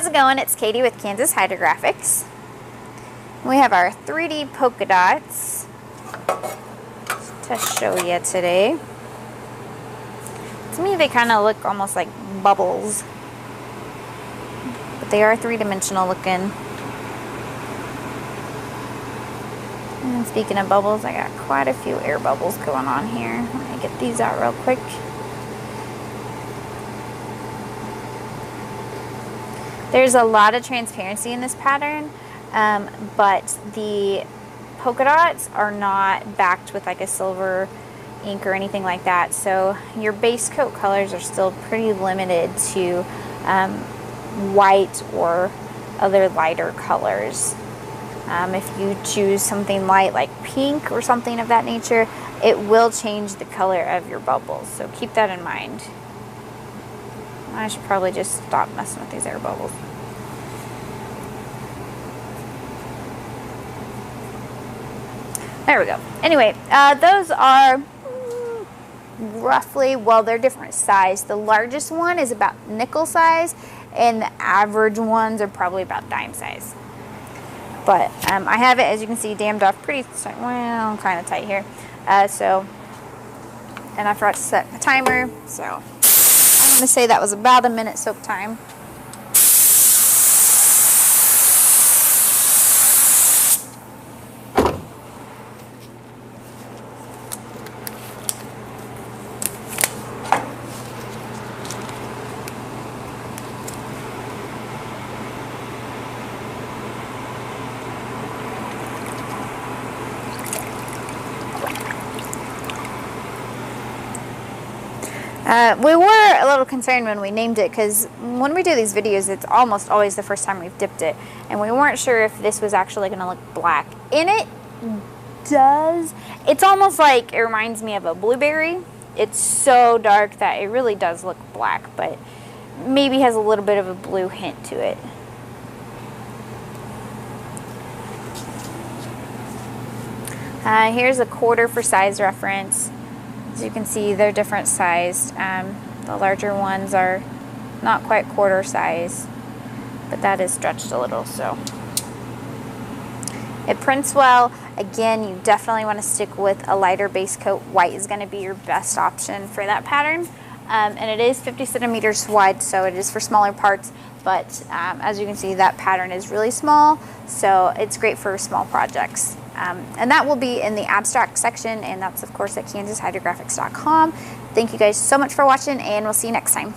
how's it going? It's Katie with Kansas Hydrographics. We have our 3D polka dots to show you today. To me, they kind of look almost like bubbles, but they are three-dimensional looking. And speaking of bubbles, I got quite a few air bubbles going on here. Let me get these out real quick. There's a lot of transparency in this pattern, but the polka dots are not backed with like a silver ink or anything like that. So your base coat colors are still pretty limited to white or other lighter colors. If you choose something light like pink or something of that nature, it will change the color of your bubbles. So keep that in mind. I should probably just stop messing with these air bubbles. There we go. Anyway, those are roughly, well, they're different size. The largest one is about nickel size, and the average ones are probably about dime size. But I have it, as you can see, dammed off pretty tight. Well, kind of tight here. And I forgot to set a timer, so I'm going to say that was about a minute soak time. We were a little concerned when we named it, because when we do these videos, it's almost always the first time we've dipped it, and we weren't sure if this was actually going to look black. And it does. It's almost like, it reminds me of a blueberry. It's so dark that it really does look black, but maybe has a little bit of a blue hint to it. Here's a quarter for size reference. As you can see, they're different sized. The larger ones are not quite quarter size, but that is stretched a little, so. It prints well. Again, you definitely want to stick with a lighter base coat. White is going to be your best option for that pattern. And it is 50 centimeters wide, so it is for smaller parts, but as you can see, that pattern is really small, so it's great for small projects. And that will be in the abstract section, and that's of course at kansashydrographics.com. Thank you guys so much for watching, and we'll see you next time.